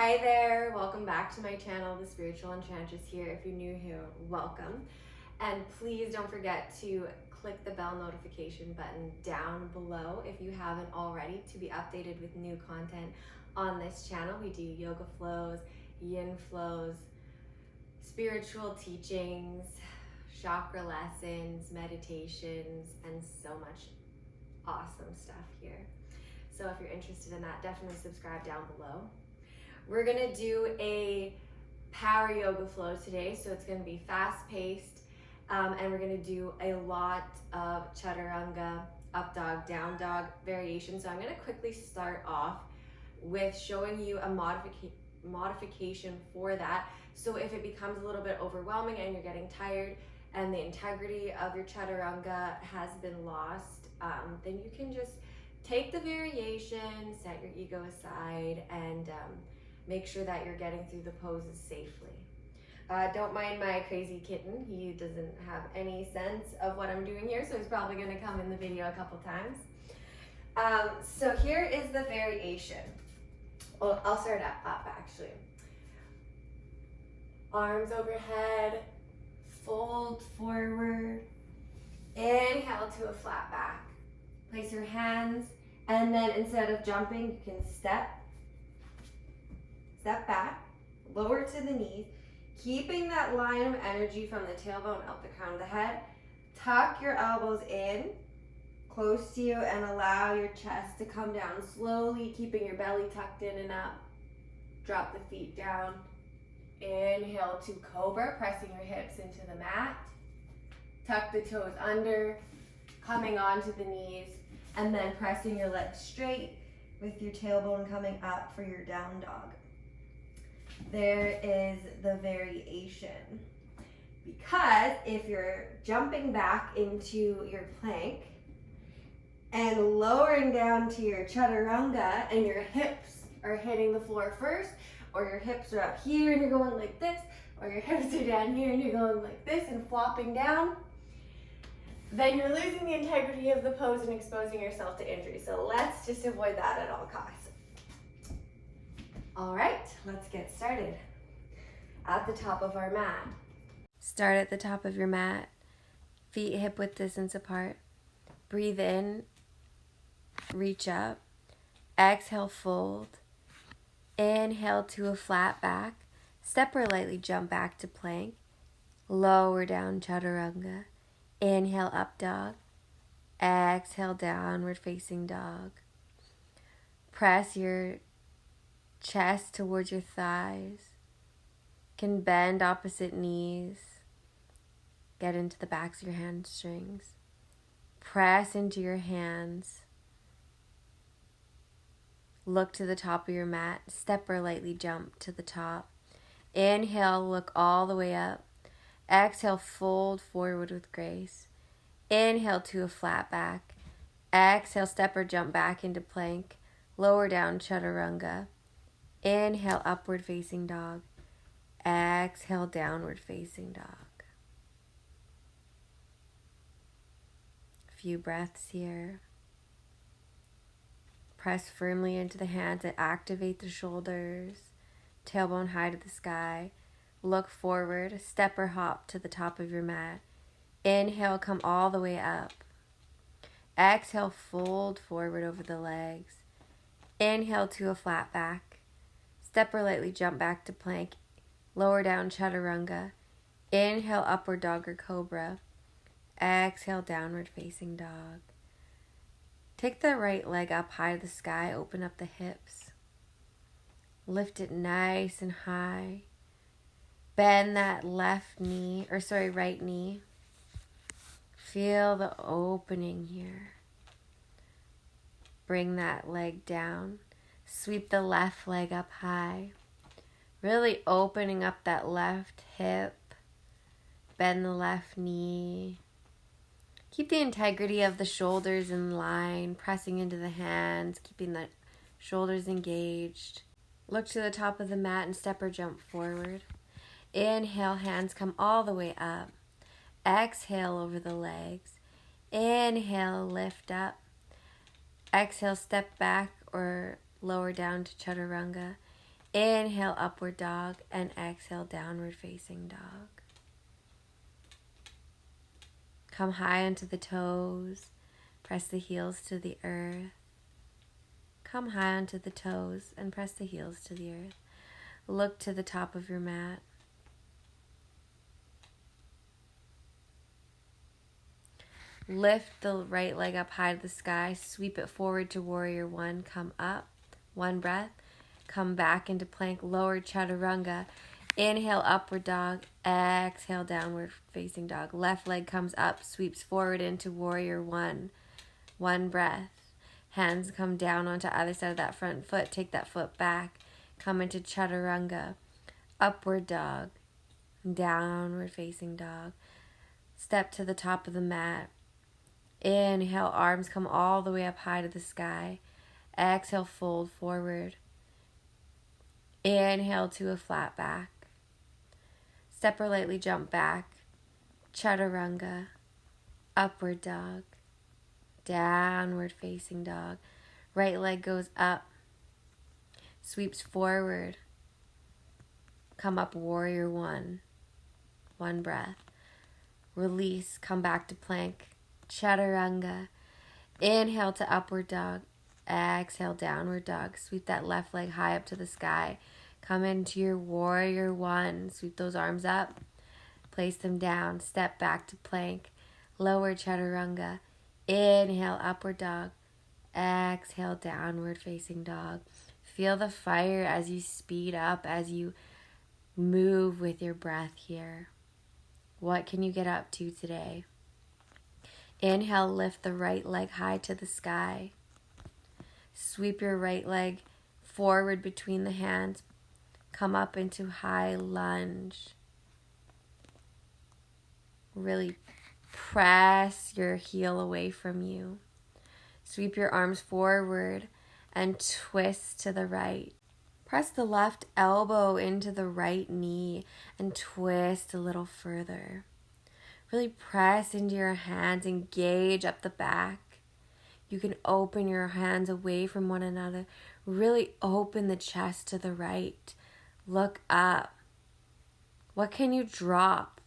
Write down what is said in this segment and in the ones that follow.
Hi there, welcome back to my channel, The Spiritual Enchantress here. If you're new here, welcome. And please don't forget to click the bell notification button down below if you haven't already to be updated with new content on this channel. We do yoga flows, yin flows, spiritual teachings, chakra lessons, meditations, and so much awesome stuff here. So if you're interested in that, definitely subscribe down below. We're gonna do a power yoga flow today, so it's gonna be fast-paced, and we're gonna do a lot of chaturanga, up dog, down dog variations. So I'm gonna quickly start off with showing you a modification for that. So if it becomes a little bit overwhelming and you're getting tired and the integrity of your chaturanga has been lost, then you can just take the variation, set your ego aside, and make sure that you're getting through the poses safely. Don't mind my crazy kitten. He doesn't have any sense of what I'm doing here, so he's probably gonna come in the video a couple times. So here is the variation. Well, I'll start up actually. Arms overhead, fold forward, inhale to a flat back. Place your hands, and then instead of jumping, you can step back, lower to the knees, keeping that line of energy from the tailbone up the crown of the head. Tuck your elbows in, close to you, and allow your chest to come down slowly, keeping your belly tucked in and up. Drop the feet down. Inhale to cobra, pressing your hips into the mat. Tuck the toes under, coming onto the knees, and then pressing your legs straight with your tailbone coming up for your down dog. There is the variation. Because if you're jumping back into your plank and lowering down to your chaturanga and your hips are hitting the floor first, or your hips are up here and you're going like this, or your hips are down here and you're going like this and flopping down, then you're losing the integrity of the pose and exposing yourself to injury. So let's just avoid that at all costs. All right, let's get started. At the top of our mat. Start at the top of your mat, feet hip width distance apart. Breathe in, reach up. Exhale, fold. Inhale to a flat back. Step or lightly jump back to plank. Lower down chaturanga. Inhale, up dog. Exhale, downward facing dog. Press your chest towards your thighs. Can bend opposite knees. Get into the backs of your hamstrings. Press into your hands. Look to the top of your mat. Step or lightly jump to the top. Inhale, look all the way up. Exhale, fold forward with grace. Inhale to a flat back. Exhale, step or jump back into plank. Lower down chaturanga. Inhale, upward facing dog. Exhale, downward facing dog. A few breaths here. Press firmly into the hands and activate the shoulders. Tailbone high to the sky. Look forward, step or hop to the top of your mat. Inhale, come all the way up. Exhale, fold forward over the legs. Inhale to a flat back. Step or lightly jump back to plank. Lower down chaturanga. Inhale, upward dog or cobra. Exhale, downward facing dog. Take the right leg up high to the sky. Open up the hips. Lift it nice and high. Bend that right knee. Feel the opening here. Bring that leg down. Sweep the left leg up high. Really opening up that left hip. Bend the left knee. Keep the integrity of the shoulders in line, pressing into the hands, keeping the shoulders engaged. Look to the top of the mat and step or jump forward. Inhale, hands come all the way up. Exhale over the legs. Inhale, lift up. Exhale, step back or lower down to chaturanga. Inhale, upward dog, and exhale, downward facing dog. Come high onto the toes. Press the heels to the earth. Come high onto the toes and press the heels to the earth. Look to the top of your mat. Lift the right leg up high to the sky. Sweep it forward to warrior one. Come up. One breath. Come back into plank. Lower chaturanga. Inhale, upward dog. Exhale, downward facing dog. Left leg comes up. Sweeps forward into warrior one. One breath. Hands come down onto either side of that front foot. Take that foot back. Come into chaturanga. Upward dog. Downward facing dog. Step to the top of the mat. Inhale, arms come all the way up high to the sky. Exhale, fold forward. Inhale to a flat back. Step or lightly jump back. Chaturanga. Upward dog. Downward facing dog. Right leg goes up. Sweeps forward. Come up, warrior one. One breath. Release, come back to plank. Chaturanga. Inhale to upward dog. Exhale, downward dog. Sweep that left leg high up to the sky. Come into your warrior one. Sweep those arms up. Place them down. Step back to plank. Lower chaturanga. Inhale, upward dog. Exhale, downward facing dog. Feel the fire as you speed up, as you move with your breath here. What can you get up to today? Inhale, lift the right leg high to the sky. Sweep your right leg forward between the hands. Come up into high lunge. Really press your heel away from you. Sweep your arms forward and twist to the right. Press the left elbow into the right knee and twist a little further. Really press into your hands, engage up the back. You can open your hands away from one another. Really open the chest to the right. Look up. What can you drop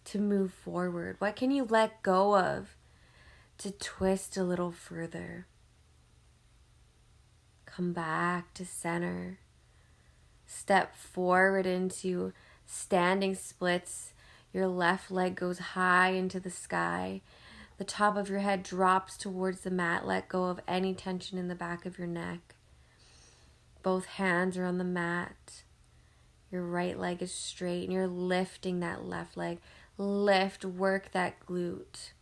to move forward? What can you let go of to twist a little further? Come back to center. Step forward into standing splits. Your left leg goes high into the sky. The top of your head drops towards the mat. Let go of any tension in the back of your neck. Both hands are on the mat. Your right leg is straight and you're lifting that left leg. Lift, work that glute.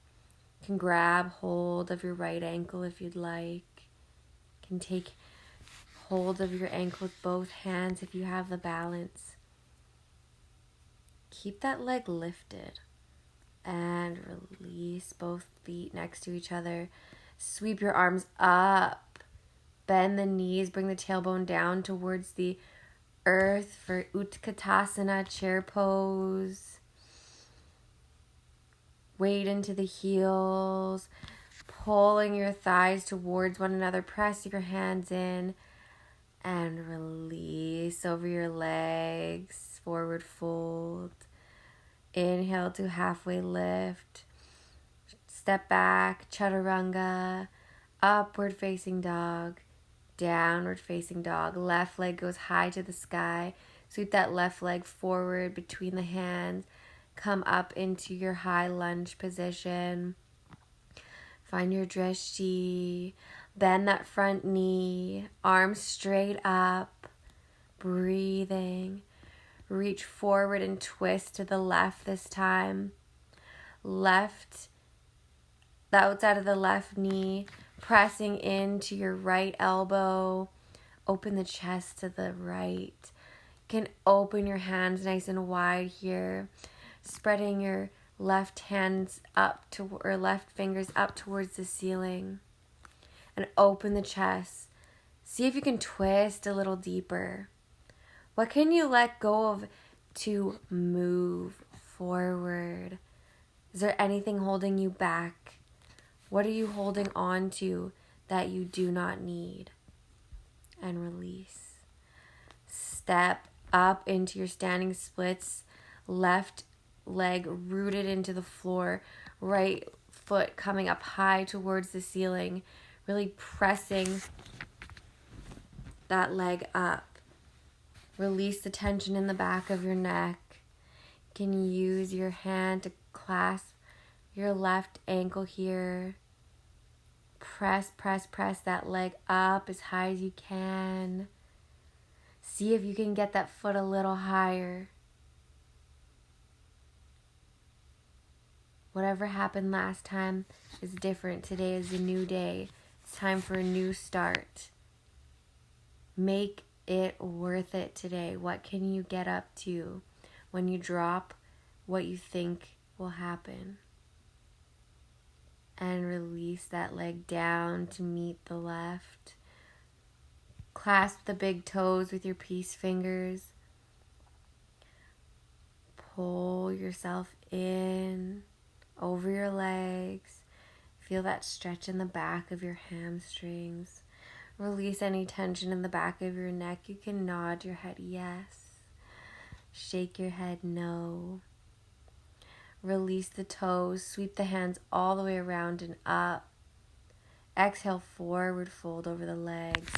You can grab hold of your right ankle if you'd like. You can take hold of your ankle with both hands if you have the balance. Keep that leg lifted and release both feet next to each other. Sweep your arms up. Bend the knees. Bring the tailbone down towards the earth for Utkatasana, chair pose. Weight into the heels. Pulling your thighs towards one another. Press your hands in and release over your legs. Forward fold. Inhale to halfway lift. Step back, chaturanga. Upward facing dog. Downward facing dog. Left leg goes high to the sky. Sweep that left leg forward between the hands. Come up into your high lunge position. Find your drishti. Bend that front knee. Arms straight up. Breathing. Reach forward and twist to the left this time. Left, the outside of the left knee, pressing into your right elbow. Open the chest to the right. You can open your hands nice and wide here. Spreading your left hands up to, or left fingers up towards the ceiling. And open the chest. See if you can twist a little deeper. What can you let go of to move forward? Is there anything holding you back? What are you holding on to that you do not need? And release. step up into your standing splits. Left leg rooted into the floor. Right foot coming up high towards the ceiling. Really pressing that leg up. Release the tension in the back of your neck. You can use your hand to clasp your left ankle here. Press that leg up as high as you can. See if you can get that foot a little higher. Whatever happened last time is different. Today is a new day. It's time for a new start. Make it worth it today. What can you get up to when you drop what you think will happen? And release that leg down to meet the left. Clasp the big toes with your peace fingers. Pull yourself in over your legs. Feel that stretch in the back of your hamstrings. Release any tension in the back of your neck. You can nod your head yes. Shake your head no. Release the toes. Sweep the hands all the way around and up. Exhale, forward fold over the legs.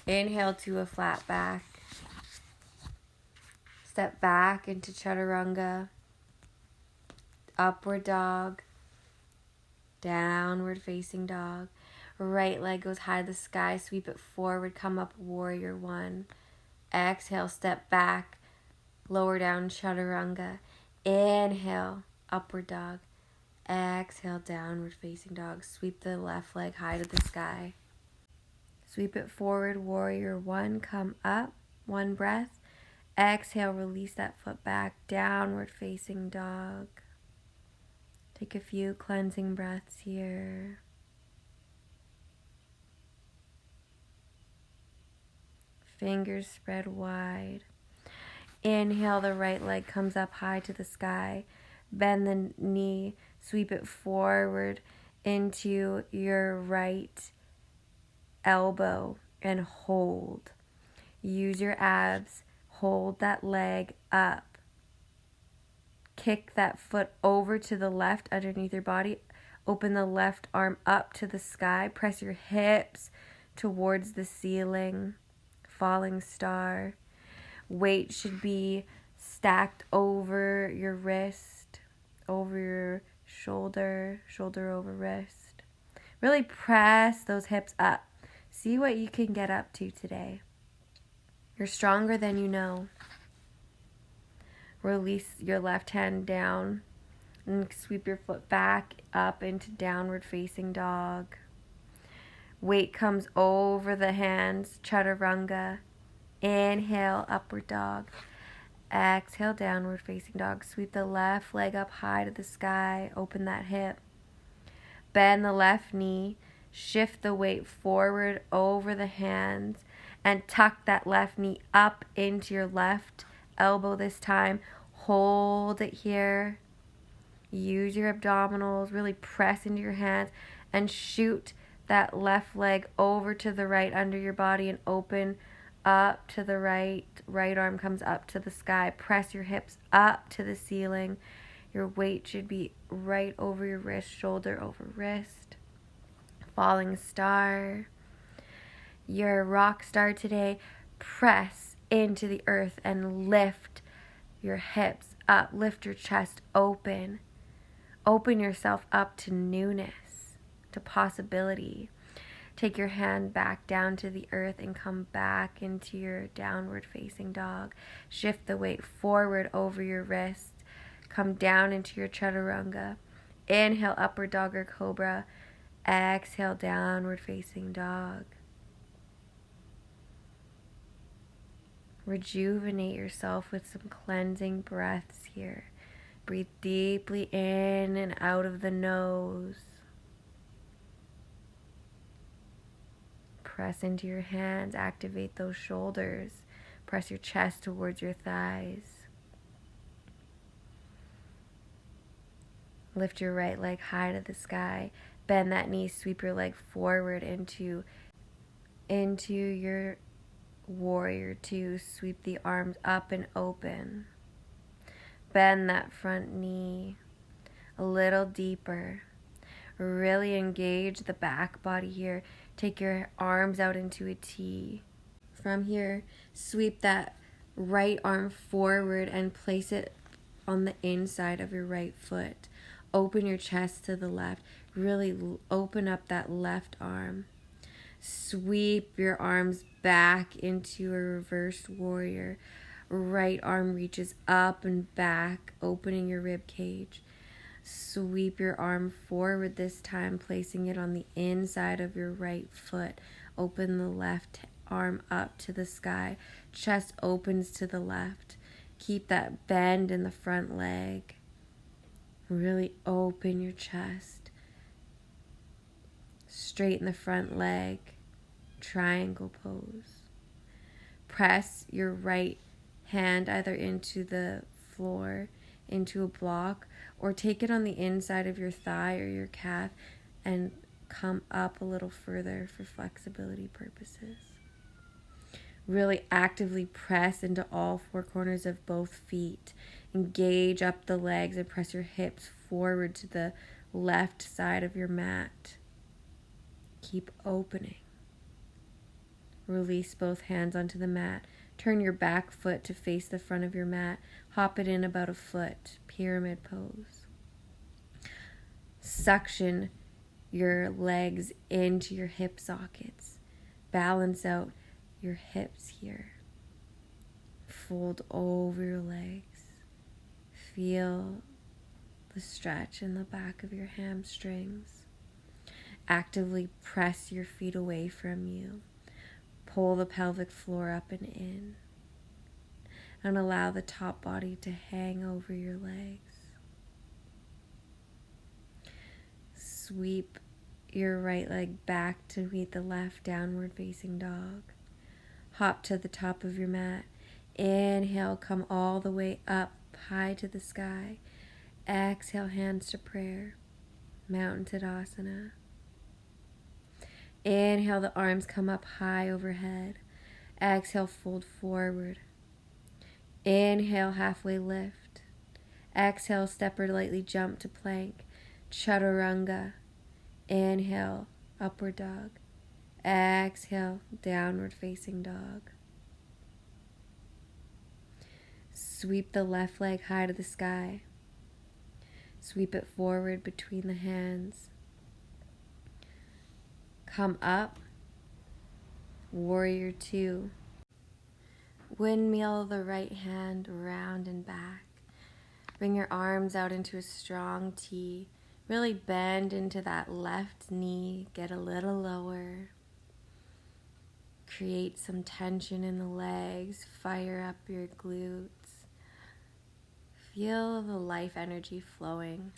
Inhale to a flat back. Step back into chaturanga. Upward dog. Downward facing dog. Right leg goes high to the sky. Sweep it forward. Come up, warrior one. Exhale, step back. Lower down, chaturanga. Inhale, upward dog. Exhale, downward facing dog. Sweep the left leg high to the sky. Sweep it forward, warrior one. Come up, one breath. Exhale, release that foot back. Downward facing dog. Take a few cleansing breaths here. Fingers spread wide. Inhale, the right leg comes up high to the sky. Bend the knee, sweep it forward into your right elbow and hold. Use your abs, hold that leg up. Kick that foot over to the left underneath your body. Open the left arm up to the sky. Press your hips towards the ceiling. Falling star. Weight should be stacked over your wrist, over your shoulder, shoulder over wrist. Really press those hips up. See what you can get up to today. You're stronger than you know. Release your left hand down and sweep your foot back up into downward facing dog. Weight comes over the hands, chaturanga. Inhale, upward dog. Exhale, downward facing dog. Sweep the left leg up high to the sky. Open that hip. Bend the left knee. Shift the weight forward over the hands and tuck that left knee up into your left elbow this time. Hold it here. Use your abdominals. Really press into your hands and shoot that left leg over to the right under your body and open up to the right. Right arm comes up to the sky. Press your hips up to the ceiling. Your weight should be right over your wrist, shoulder over wrist. Falling star. You're a rock star today. Press into the earth and lift your hips up. Lift your chest open. Open yourself up to newness, to possibility. Take your hand back down to the earth and come back into your downward facing dog. Shift the weight forward over your wrist. Come down into your chaturanga. Inhale, upward dog or cobra. Exhale, downward facing dog. Rejuvenate yourself with some cleansing breaths here. Breathe deeply in and out of the nose. Press into your hands, activate those shoulders. Press your chest towards your thighs. Lift your right leg high to the sky. Bend that knee, sweep your leg forward into your Warrior 2, sweep the arms up and open. Bend that front knee a little deeper. Really engage the back body here. Take your arms out into a T. From here, sweep that right arm forward and place it on the inside of your right foot. Open your chest to the left. Really open up that left arm. Sweep your arms back into a reversed warrior. Right arm reaches up and back, opening your rib cage. Sweep your arm forward this time, placing it on the inside of your right foot. Open the left arm up to the sky. Chest opens to the left. Keep that bend in the front leg. Really open your chest. Straighten the front leg. Triangle pose. Press your right hand either into the floor, into a block, or take it on the inside of your thigh or your calf and come up a little further for flexibility purposes. Really actively press into all four corners of both feet. Engage up the legs and press your hips forward to the left side of your mat. Keep opening. Release both hands onto the mat. Turn your back foot to face the front of your mat. Hop it in about a foot. Pyramid pose. Suction your legs into your hip sockets. Balance out your hips here. Fold over your legs. Feel the stretch in the back of your hamstrings. Actively press your feet away from you. Pull the pelvic floor up and in. And allow the top body to hang over your legs. Sweep your right leg back to meet the left, downward facing dog. Hop to the top of your mat. Inhale, come all the way up, high to the sky. Exhale, hands to prayer. Mountain Tadasana. Inhale, the arms come up high overhead. Exhale, fold forward. Inhale, halfway lift. Exhale, step or lightly jump to plank. Chaturanga. Inhale, upward dog. Exhale, downward facing dog. Sweep the left leg high to the sky. Sweep it forward between the hands. Come up. Warrior 2. Windmill the right hand round and back. Bring your arms out into a strong T. Really bend into that left knee. Get a little lower. Create some tension in the legs. Fire up your glutes. Feel the life energy flowing.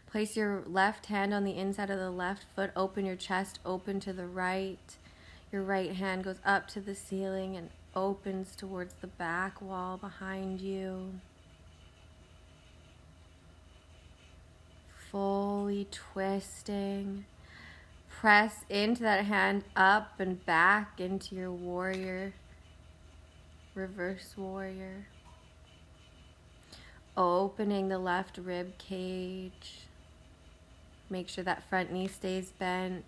Place your left hand on the inside of the left foot. Open your chest, open to the right. Your right hand goes up to the ceiling and opens towards the back wall behind you. Fully twisting. Press into that hand up and back into your warrior. Reverse warrior. Opening the left rib cage. Make sure that front knee stays bent.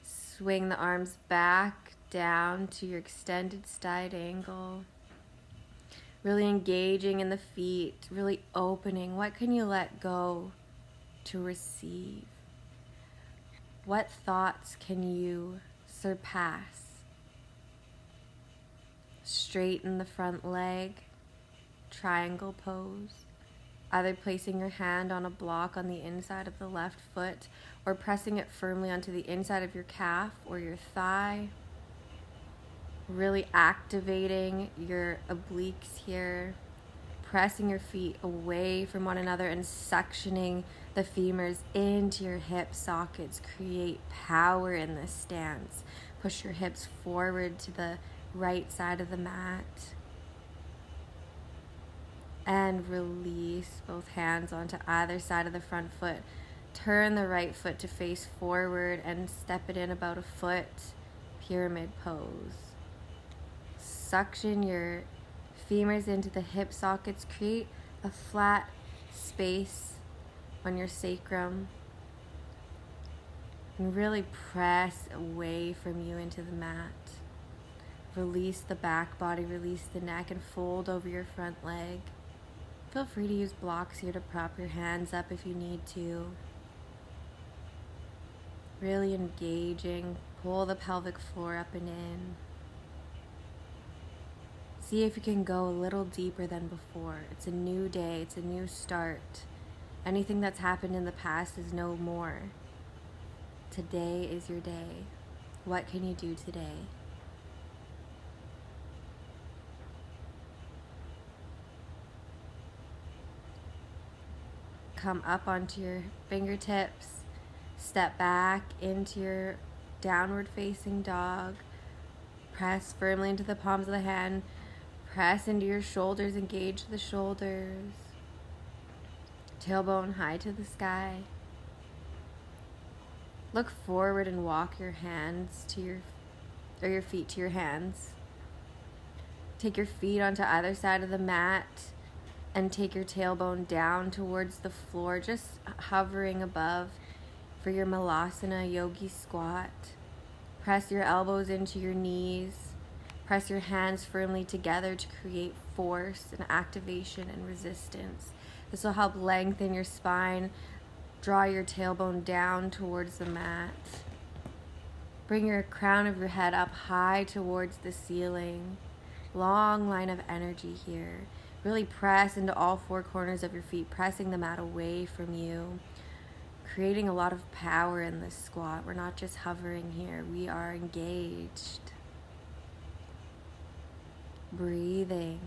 Swing the arms back down to your extended side angle. Really engaging in the feet, really opening. What can you let go to receive? What thoughts can you surpass? Straighten the front leg, triangle pose. Either placing your hand on a block on the inside of the left foot or pressing it firmly onto the inside of your calf or your thigh. Really activating your obliques here. Pressing your feet away from one another and suctioning the femurs into your hip sockets. Create power in this stance. Push your hips forward to the right side of the mat. And release both hands onto either side of the front foot. Turn the right foot to face forward and step it in about a foot. pyramid pose. Suction your femurs into the hip sockets. Create a flat space on your sacrum. And really press away from you into the mat. Release the back body, release the neck, and fold over your front leg. Feel free to use blocks here to prop your hands up if you need to. Really engaging. Pull the pelvic floor up and in. See if you can go a little deeper than before. It's a new day. It's a new start. Anything that's happened in the past is no more. Today is your day. What can you do today? Come up onto your fingertips. Step back into your downward facing dog. Press firmly into the palms of the hand. Press into your shoulders. Engage the shoulders. Tailbone high to the sky. Look forward and walk your hands to your feet to your hands. Take your feet onto either side of the mat and take your tailbone down towards the floor, just hovering above for your Malasana yogi squat. Press your elbows into your knees. Press your hands firmly together to create force and activation and resistance. This will help lengthen your spine. Draw your tailbone down towards the mat. Bring your crown of your head up high towards the ceiling. Long line of energy here. Really press into all four corners of your feet, pressing the mat away from you. Creating a lot of power in this squat. We're not just hovering here. We are engaged. Breathing.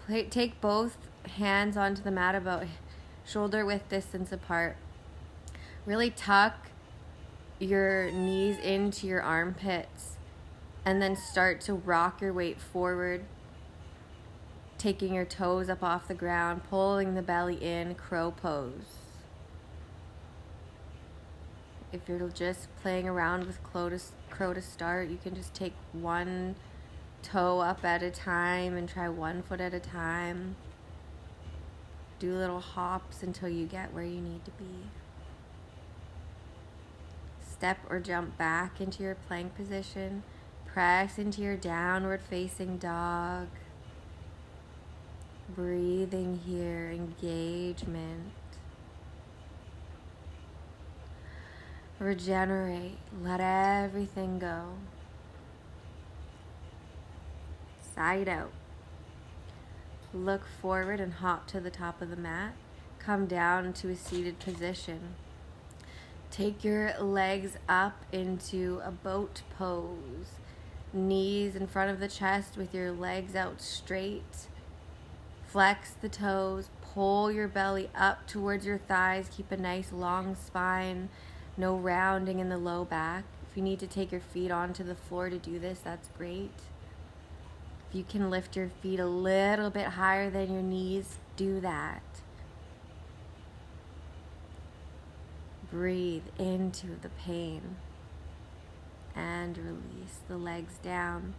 Take both hands onto the mat about shoulder width distance apart. Really tuck your knees into your armpits and then start to rock your weight forward, taking your toes up off the ground, pulling the belly in, crow pose. If you're just playing around with crow to start, you can just take one toe up at a time and try one foot at a time. Do little hops until you get where you need to be. Step or jump back into your plank position. Press into your downward facing dog. Breathing here, engagement. Regenerate, let everything go. Side out. Look forward and hop to the top of the mat. Come down into a seated position. Take your legs up into a boat pose. Knees in front of the chest with your legs out straight. Flex the toes. Pull your belly up towards your thighs. Keep a nice long spine. No rounding in the low back. If you need to take your feet onto the floor to do this, that's great. If you can lift your feet a little bit higher than your knees, do that. Breathe into the pain and release the legs down.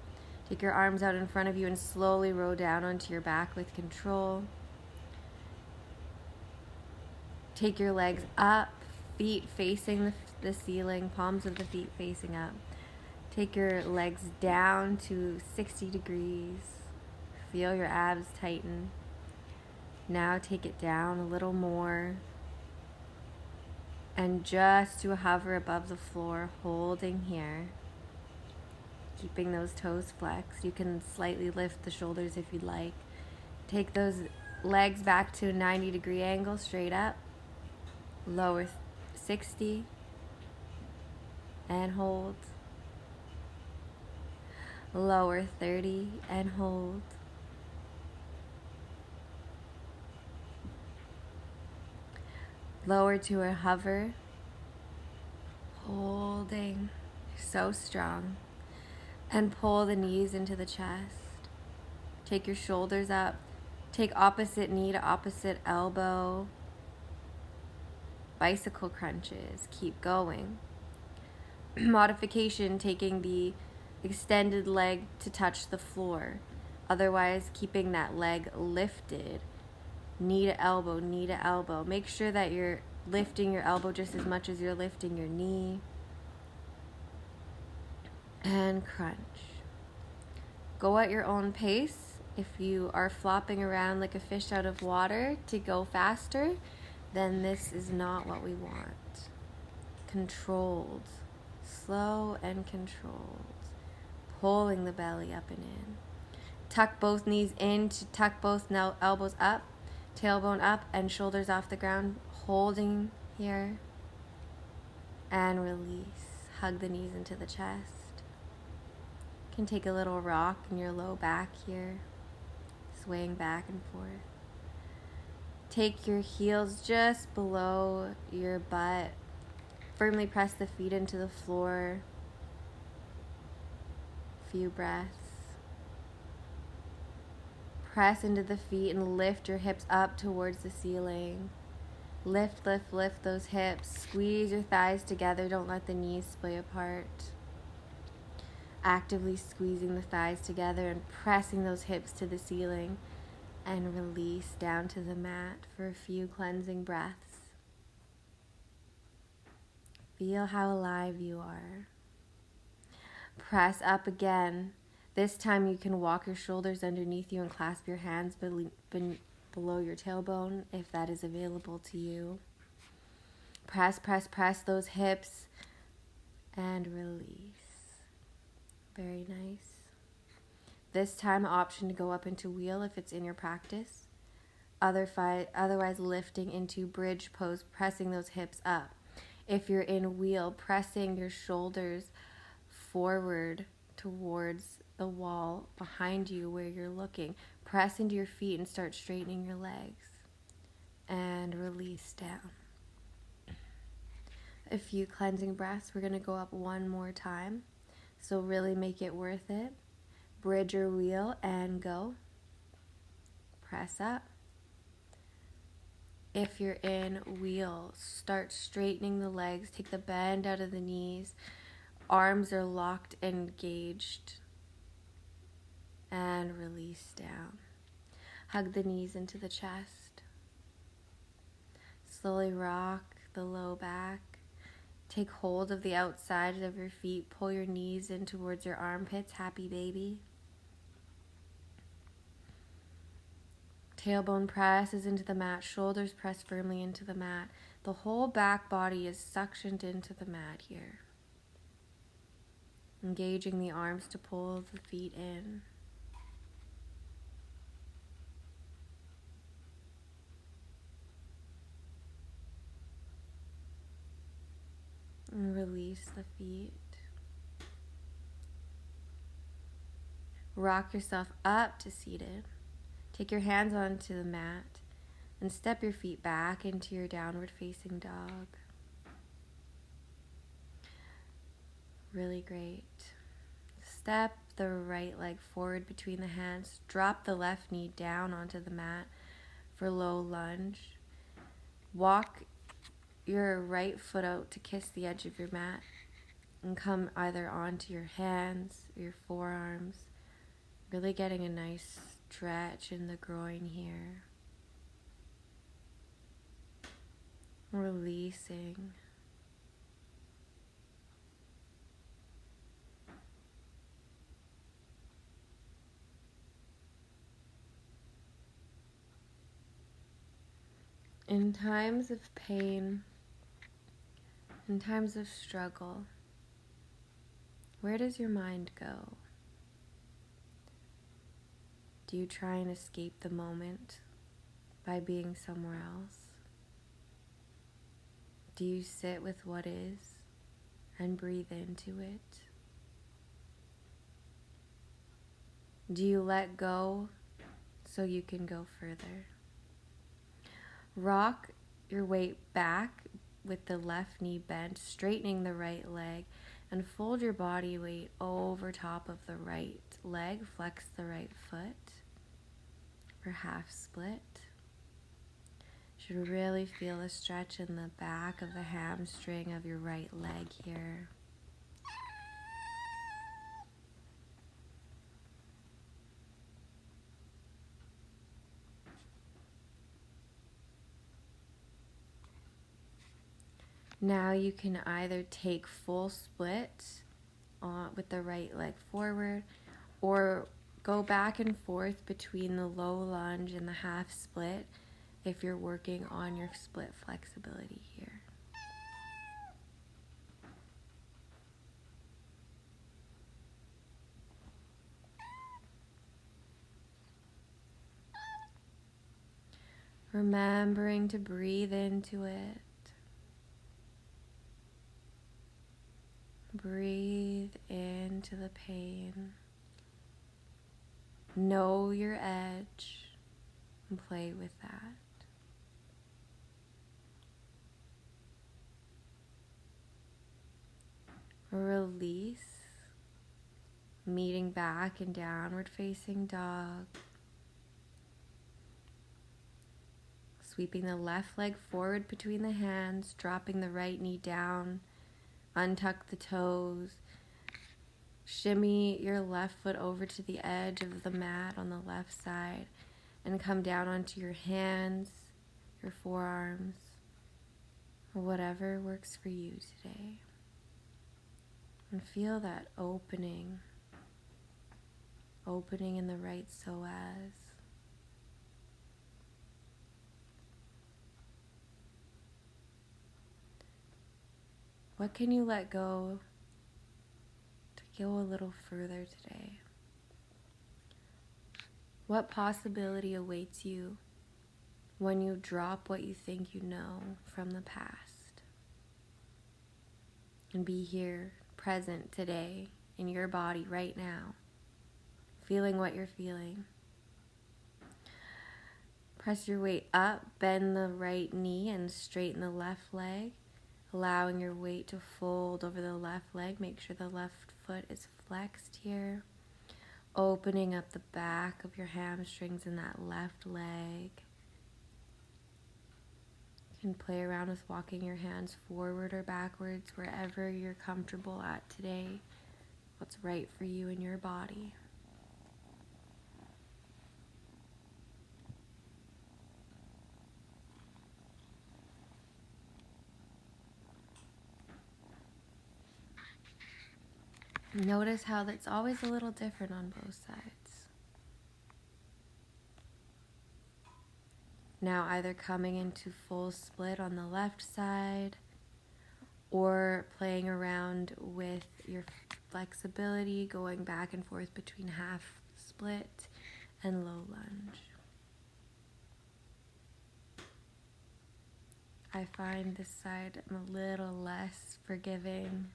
Take your arms out in front of you and slowly roll down onto your back with control. Take your legs up, feet facing the ceiling, palms of the feet facing up. Take your legs down to 60 degrees. Feel your abs tighten. Now take it down a little more. And just to hover above the floor, holding here. Keeping those toes flexed. You can slightly lift the shoulders if you'd like. Take those legs back to a 90-degree angle, straight up. Lower 60. And hold. Lower 30 and hold. Lower to a hover. Holding. So strong. And pull the knees into the chest. Take your shoulders up. Take opposite knee to opposite elbow. Bicycle crunches. Keep going. Modification, taking the extended leg to touch the floor. Otherwise, keeping that leg lifted. Knee to elbow, knee to elbow. Make sure that you're lifting your elbow just as much as you're lifting your knee. And crunch. Go at your own pace. If you are flopping around like a fish out of water to go faster, then this is not what we want. Controlled. Slow and controlled. Pulling the belly up and in. Tuck both knees in to tuck both elbows up, tailbone up, and shoulders off the ground. Holding here. And release. Hug the knees into the chest. You can take a little rock in your low back here, swaying back and forth. Take your heels just below your butt. Firmly press the feet into the floor. Few breaths. Press into the feet and lift your hips up towards the ceiling. Lift, lift, lift those hips. Squeeze your thighs together. Don't let the knees splay apart. Actively squeezing the thighs together and pressing those hips to the ceiling. And release down to the mat for a few cleansing breaths. Feel how alive you are. Press up again. This time you can walk your shoulders underneath you and clasp your hands below your tailbone if that is available to you. Press, press, press those hips and release. Very nice. This time, option to go up into wheel if it's in your practice. Otherwise, lifting into bridge pose, pressing those hips up. If you're in wheel, pressing your shoulders forward towards the wall behind you where you're looking. Press into your feet and start straightening your legs. And release down. A few cleansing breaths. We're going to go up one more time. So really make it worth it. Bridge or wheel and go. Press up. If you're in wheel, start straightening the legs. Take the bend out of the knees. Arms are locked and engaged. And release down. Hug the knees into the chest. Slowly rock the low back. Take hold of the outside of your feet. Pull your knees in towards your armpits. Happy baby. Tailbone presses into the mat. Shoulders press firmly into the mat. The whole back body is suctioned into the mat here. Engaging the arms to pull the feet in. And release the feet. Rock yourself up to seated. Take your hands onto the mat and step your feet back into your downward facing dog. Really great. Step the right leg forward between the hands. Drop the left knee down onto the mat for low lunge. Walk your right foot out to kiss the edge of your mat and come either onto your hands or your forearms. Really getting a nice stretch in the groin here. Releasing. In times of pain, in times of struggle, where does your mind go? Do you try and escape the moment by being somewhere else? Do you sit with what is and breathe into it? Do you let go so you can go further? Rock your weight back with the left knee bent, straightening the right leg, and fold your body weight over top of the right leg. Flex the right foot for half split. Should really feel a stretch in the back of the hamstring of your right leg here. Now you can either take full split with the right leg forward, or go back and forth between the low lunge and the half split if you're working on your split flexibility here. Remembering to breathe into it. Breathe into the pain. Know your edge and play with that. Release. Meeting back in downward facing dog. Sweeping the left leg forward between the hands, dropping the right knee down. Untuck the toes. Shimmy your left foot over to the edge of the mat on the left side and come down onto your hands, your forearms, or whatever works for you today. And feel that opening in the right psoas. What can you let go to go a little further today? What possibility awaits you when you drop what you think you know from the past? And be here, present today, in your body right now, feeling what you're feeling. Press your weight up, bend the right knee and straighten the left leg. Allowing your weight to fold over the left leg. Make sure the left foot is flexed here. Opening up the back of your hamstrings in that left leg. You can play around with walking your hands forward or backwards, wherever you're comfortable at today. What's right for you in your body. Notice how that's always a little different on both sides. Now either coming into full split on the left side or playing around with your flexibility, going back and forth between half split and low lunge. I find this side I'm a little less forgiving.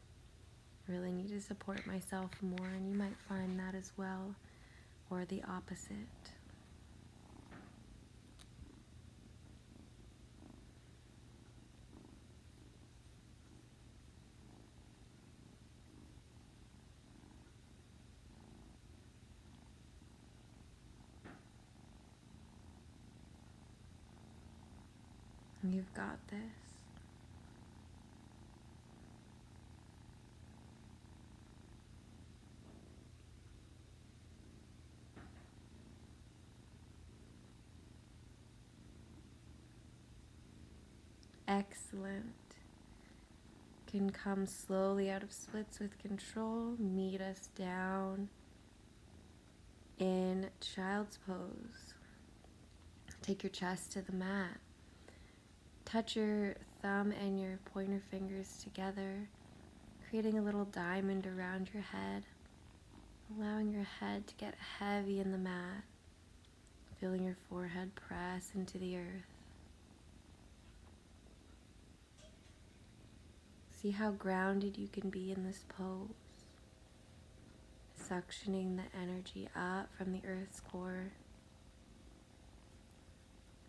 I really need to support myself more, and you might find that as well, or the opposite. You've got this. Excellent. Can come slowly out of splits with control. Meet us down in child's pose. Take your chest to the mat. Touch your thumb and your pointer fingers together, creating a little diamond around your head, allowing your head to get heavy in the mat, feeling your forehead press into the earth. See how grounded you can be in this pose, suctioning the energy up from the earth's core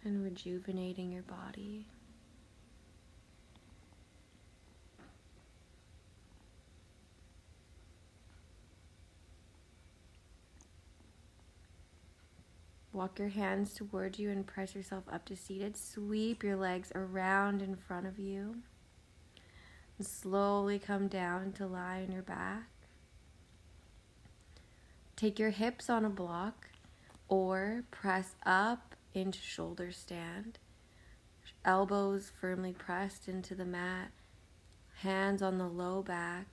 and rejuvenating your body. Walk your hands towards you and press yourself up to seated. Sweep your legs around in front of you. And slowly come down to lie on your back. Take your hips on a block or press up into shoulder stand. Elbows firmly pressed into the mat. Hands on the low back,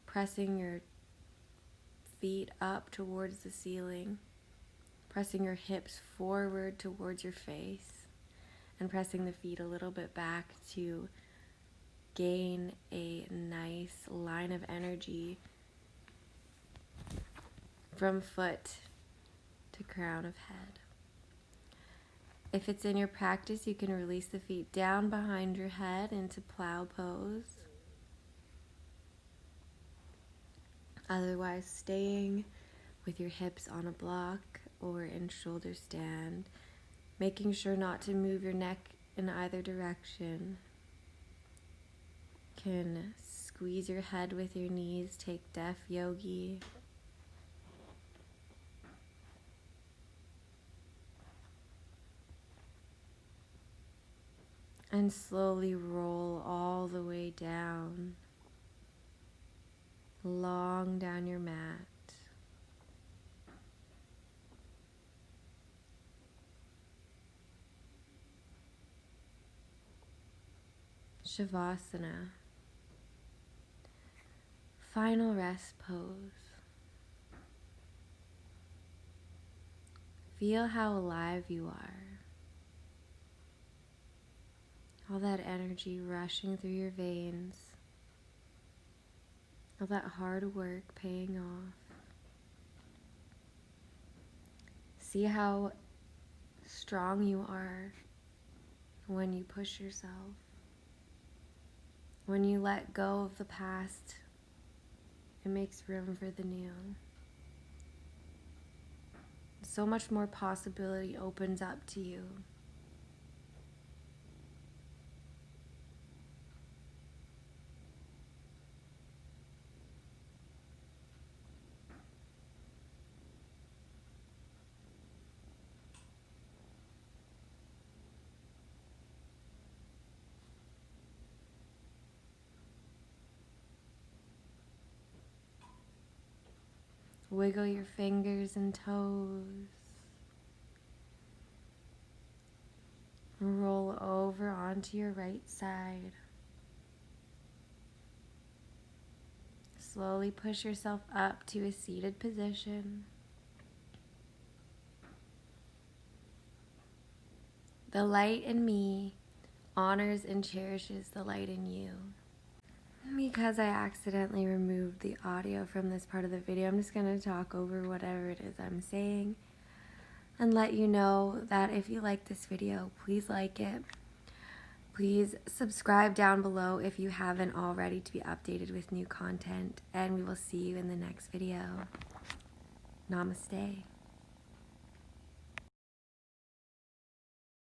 pressing your feet up towards the ceiling, pressing your hips forward towards your face, and pressing the feet a little bit back to gain a nice line of energy from foot to crown of head. If it's in your practice, you can release the feet down behind your head into plow pose. Otherwise, staying with your hips on a block or in shoulder stand, making sure not to move your neck in either direction. Can squeeze your head with your knees, take Def Yogi. And slowly roll all the way down, long down your mat. Shavasana. Final rest pose. Feel how alive you are. All that energy rushing through your veins. All that hard work paying off. See how strong you are when you push yourself. When you let go of the past, it makes room for the new. So much more possibility opens up to you. Wiggle your fingers and toes. Roll over onto your right side. Slowly push yourself up to a seated position. The light in me honors and cherishes the light in you. Because I accidentally removed the audio from this part of the video, I'm just going to talk over whatever it is I'm saying and let you know that if you like this video, please like it. Please subscribe down below if you haven't already to be updated with new content, and we will see you in the next video. Namaste.